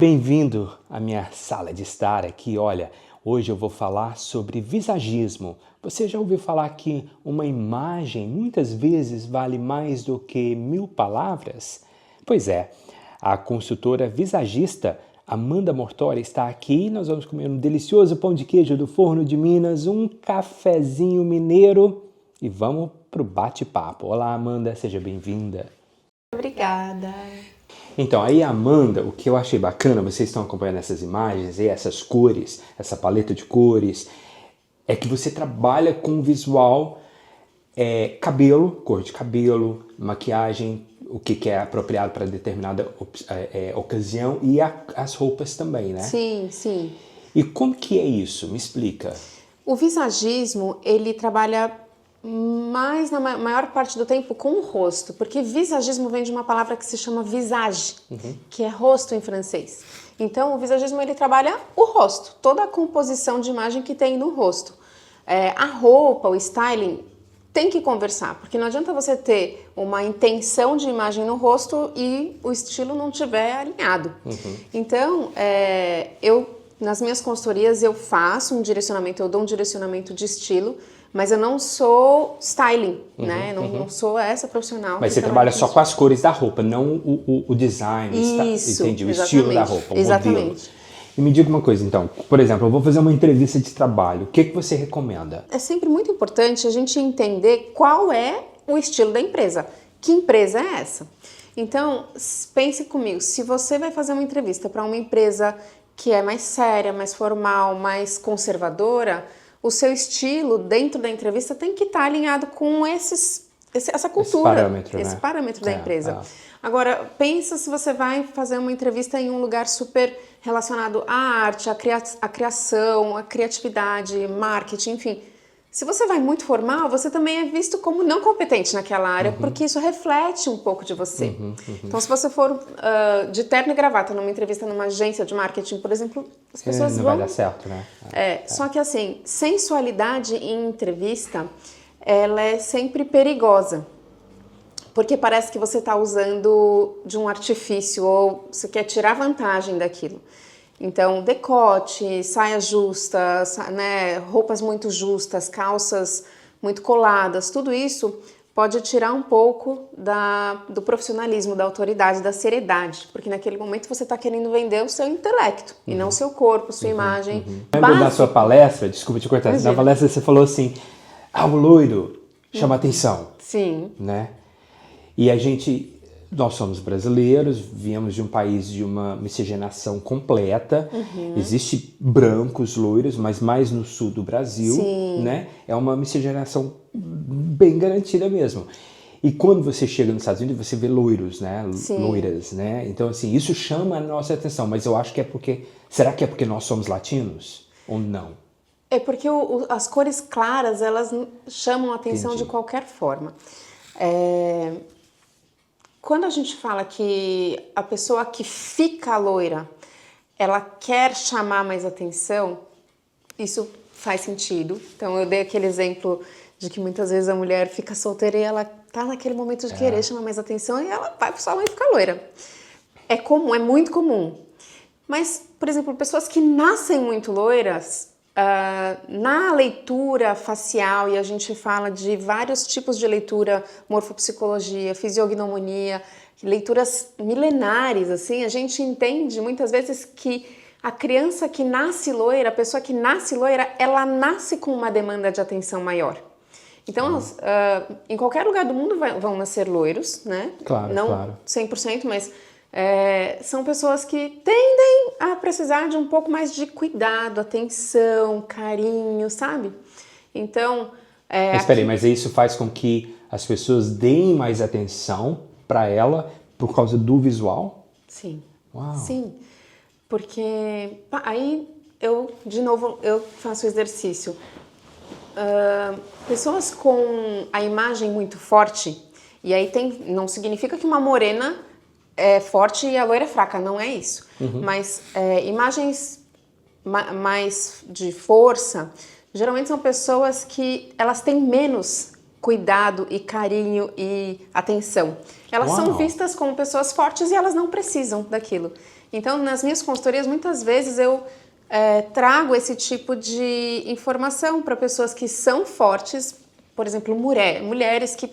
Bem-vindo à minha sala de estar aqui. Olha, hoje eu vou falar sobre visagismo. Você já ouviu falar que uma imagem muitas vezes vale mais do que 1000 palavras? Pois é, a consultora visagista Amanda Mortori está aqui e nós vamos comer um delicioso pão de queijo do forno de Minas, um cafezinho mineiro e vamos pro bate-papo. Olá, Amanda, seja bem-vinda. Obrigada. Então, aí Amanda, o que eu achei bacana, vocês estão acompanhando essas imagens e essas cores, essa paleta de cores, é que você trabalha com visual, cabelo, cor de cabelo, maquiagem, o que é apropriado para determinada ocasião e as roupas também, né? Sim, sim. E como que é isso? Me explica. O visagismo, ele trabalha mais na maior parte do tempo com o rosto, porque visagismo vem de uma palavra que se chama visage, que é rosto em francês. Então, o visagismo ele trabalha o rosto, toda a composição de imagem que tem no rosto. A roupa, o styling, tem que conversar, porque não adianta você ter uma intenção de imagem no rosto e o estilo não estiver alinhado. Então, nas minhas consultorias eu faço um direcionamento, eu dou um direcionamento de estilo, mas eu não sou styling, né? Não sou essa profissional. Mas você trabalha só com as cores da roupa, não o design, Isso, entendi, o exatamente, estilo da roupa, o exatamente. modelo. E me diga uma coisa, então, por exemplo, eu vou fazer uma entrevista de trabalho, o que você recomenda? É sempre muito importante a gente entender qual é o estilo da empresa. Que empresa é essa? Então, pense comigo, se você vai fazer uma entrevista para uma empresa que é mais séria, mais formal, mais conservadora, o seu estilo dentro da entrevista tem que estar alinhado com essa cultura, esse parâmetro da empresa. Agora, pensa se você vai fazer uma entrevista em um lugar super relacionado à arte, à criação, à criatividade, marketing, enfim. Se você vai muito formal, você também é visto como não competente naquela área, porque isso reflete um pouco de você. Então, se você for de terno e gravata numa entrevista numa agência de marketing, por exemplo, as pessoas não vão... vai dar certo, né? Só que assim, sensualidade em entrevista, ela é sempre perigosa. Porque parece que você está usando de um artifício ou você quer tirar vantagem daquilo. Então, decote, saia justa, né, roupas muito justas, calças muito coladas, tudo isso pode tirar um pouco do profissionalismo, da autoridade, da seriedade, porque naquele momento você está querendo vender o seu intelecto e não o seu corpo, sua imagem. Lembra da sua palestra, desculpa te cortar, na palestra você falou assim, o loiro chama atenção. Sim. Né? E nós somos brasileiros, viemos de um país de uma miscigenação completa, existe brancos, loiros, mas mais no sul do Brasil, né? É uma miscigenação bem garantida mesmo. E quando você chega nos Estados Unidos, você vê loiros, né? Loiras, né? Então, assim, isso chama a nossa atenção, mas eu acho que será que é porque nós somos latinos ou não? É porque as cores claras, elas chamam a atenção de qualquer forma. Quando a gente fala que a pessoa que fica loira, ela quer chamar mais atenção, isso faz sentido. Então eu dei aquele exemplo de que muitas vezes a mulher fica solteira e ela tá naquele momento de querer chamar mais atenção e ela vai pro salão e fica loira. É comum, é muito comum. Mas, por exemplo, pessoas que nascem muito loiras, na leitura facial, e a gente fala de vários tipos de leitura, morfopsicologia, fisiognomonia, leituras milenares, assim, a gente entende muitas vezes que a criança que nasce loira, a pessoa que nasce loira, ela nasce com uma demanda de atenção maior. Então, em qualquer lugar do mundo vão nascer loiros, né? Claro, não 100%, mas são pessoas que tendem a precisar de um pouco mais de cuidado, atenção, carinho, sabe? Então... Mas espera aí, mas isso faz com que as pessoas deem mais atenção para ela por causa do visual? Sim. Uau. Sim. Porque aí de novo, eu faço o exercício. Pessoas com a imagem muito forte, e aí não significa que uma morena é forte e a loira é fraca, não é isso. Mas imagens mais de força, geralmente são pessoas que elas têm menos cuidado e carinho e atenção. Elas são vistas como pessoas fortes e elas não precisam daquilo. Então, nas minhas consultorias, muitas vezes eu trago esse tipo de informação para pessoas que são fortes, por exemplo, mulheres que,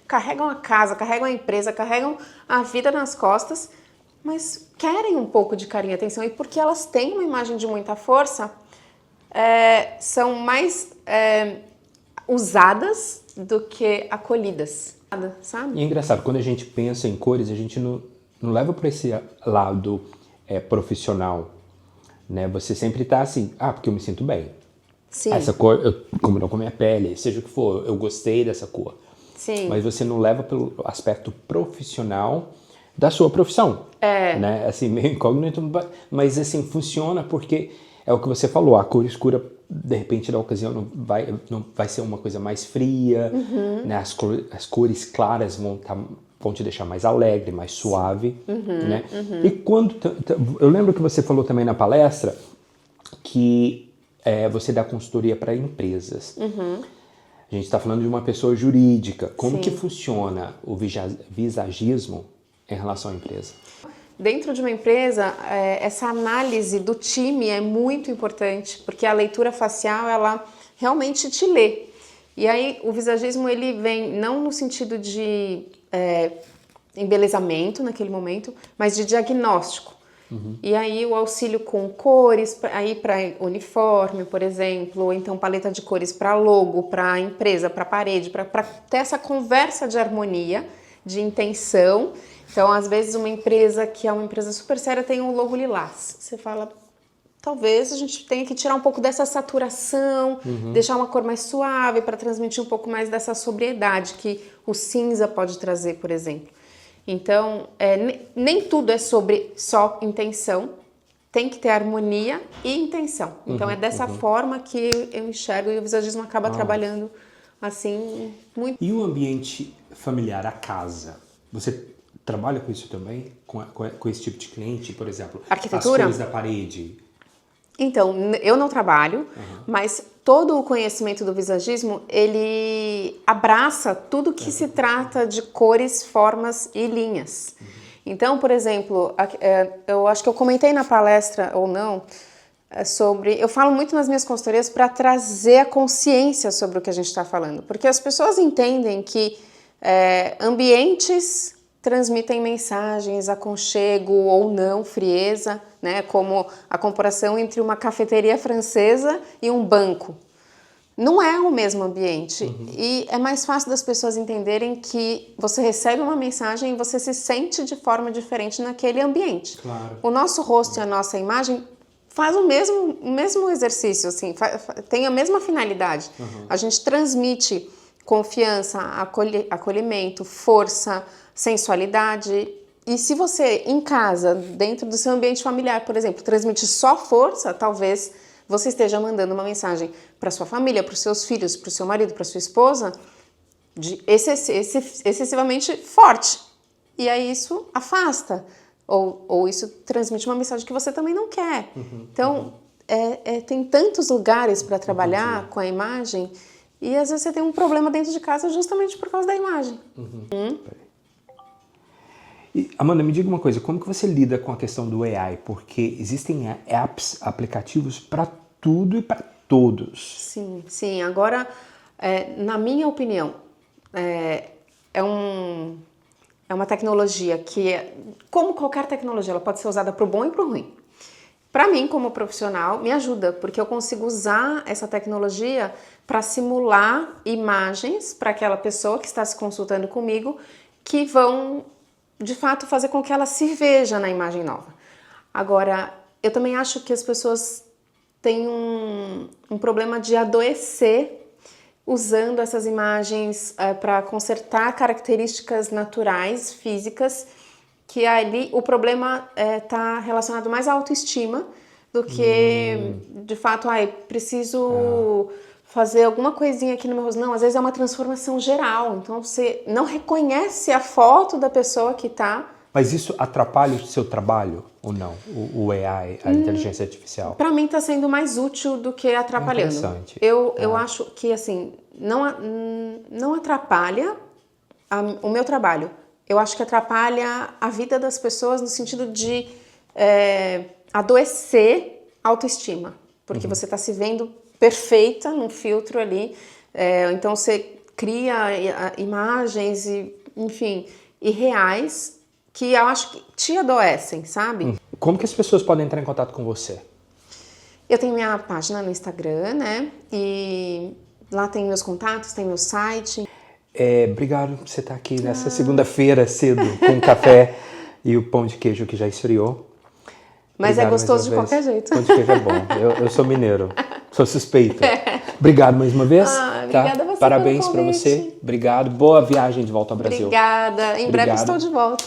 carregam a casa, carregam a empresa, carregam a vida nas costas, mas querem um pouco de carinho e atenção. E porque elas têm uma imagem de muita força, são mais usadas do que acolhidas, sabe? E é engraçado, quando a gente pensa em cores, a gente não leva para esse lado profissional, né? Você sempre tá assim, porque eu me sinto bem. Sim. Essa cor combinou com a minha pele, seja o que for, eu gostei dessa cor. Sim. Mas você não leva pelo aspecto profissional da sua profissão. Né? Assim, meio incógnito, mas assim, funciona porque é o que você falou, a cor escura, de repente, na ocasião, não vai ser uma coisa mais fria, né? As cores claras vão te deixar mais alegre, mais suave, né? E quando... Eu lembro que você falou também na palestra que você dá consultoria para empresas. A gente está falando de uma pessoa jurídica. Como que funciona o visagismo em relação à empresa? Dentro de uma empresa, essa análise do time é muito importante, porque a leitura facial, ela realmente te lê. E aí, o visagismo, ele vem não no sentido de embelezamento naquele momento, mas de diagnóstico. E aí, o auxílio com cores, aí para uniforme, por exemplo, ou então paleta de cores para logo, para empresa, para parede, para ter essa conversa de harmonia, de intenção. Então, às vezes, uma empresa que é uma empresa super séria tem um logo lilás. Você fala, talvez a gente tenha que tirar um pouco dessa saturação, deixar uma cor mais suave para transmitir um pouco mais dessa sobriedade que o cinza pode trazer, por exemplo. Então, nem tudo é sobre só intenção, tem que ter harmonia e intenção. Então, é dessa forma que eu enxergo e o visagismo acaba trabalhando assim muito. E o ambiente familiar, a casa? Você trabalha com isso também? Com esse tipo de cliente, por exemplo? Arquitetura? As cores da parede? Então, eu não trabalho, mas todo o conhecimento do visagismo, ele abraça tudo que se trata de cores, formas e linhas. Então, por exemplo, eu acho que eu comentei na palestra, ou não, eu falo muito nas minhas consultorias para trazer a consciência sobre o que a gente está falando, porque as pessoas entendem que ambientes transmitem mensagens, aconchego ou não, frieza, né? Como a comparação entre uma cafeteria francesa e um banco. Não é o mesmo ambiente. E é mais fácil das pessoas entenderem que você recebe uma mensagem e você se sente de forma diferente naquele ambiente. Claro. O nosso rosto e a nossa imagem faz o mesmo exercício, assim, tem a mesma finalidade. A gente transmite confiança, acolhimento, força, sensualidade. E se você, em casa, dentro do seu ambiente familiar, por exemplo, transmite só força, talvez você esteja mandando uma mensagem para sua família, para os seus filhos, para o seu marido, para sua esposa, excessivamente forte. E aí isso afasta. Ou isso transmite uma mensagem que você também não quer. Então, tem tantos lugares para trabalhar com a imagem e às vezes você tem um problema dentro de casa justamente por causa da imagem. E, Amanda, me diga uma coisa, como que você lida com a questão do AI? Porque existem apps, aplicativos para tudo e para todos. Sim. Agora, na minha opinião, é uma tecnologia que, como qualquer tecnologia, ela pode ser usada para o bom e para o ruim. Para mim, como profissional, me ajuda, porque eu consigo usar essa tecnologia para simular imagens para aquela pessoa que está se consultando comigo, que vão, de fato, fazer com que ela se veja na imagem nova. Agora, eu também acho que as pessoas têm um problema de adoecer usando essas imagens para consertar características naturais, físicas, que ali o problema está relacionado mais à autoestima do que, de fato, preciso fazer alguma coisinha aqui no meu rosto. Não, às vezes é uma transformação geral, então você não reconhece a foto da pessoa que está Mas isso atrapalha o seu trabalho ou não? O AI, a inteligência artificial? Para mim está sendo mais útil do que atrapalhando. Interessante. Eu acho que assim não atrapalha o meu trabalho. Eu acho que atrapalha a vida das pessoas no sentido de adoecer a autoestima. Porque você está se vendo perfeita num filtro ali. Então você cria imagens, enfim, irreais que eu acho que te adoecem, sabe? Como que as pessoas podem entrar em contato com você? Eu tenho minha página no Instagram, né? E lá tem meus contatos, tem meu site. Obrigado por você estar aqui nessa segunda-feira cedo com o café e o pão de queijo que já esfriou. Mas Obrigado é gostoso de mais uma qualquer vez. jeito. Pão de queijo é bom. Eu sou mineiro, sou suspeito. Obrigado mais uma vez. Obrigada a você Parabéns pelo para convite. você. Obrigado. Boa viagem de volta ao Brasil. Obrigada. Em breve Obrigado. estou de volta.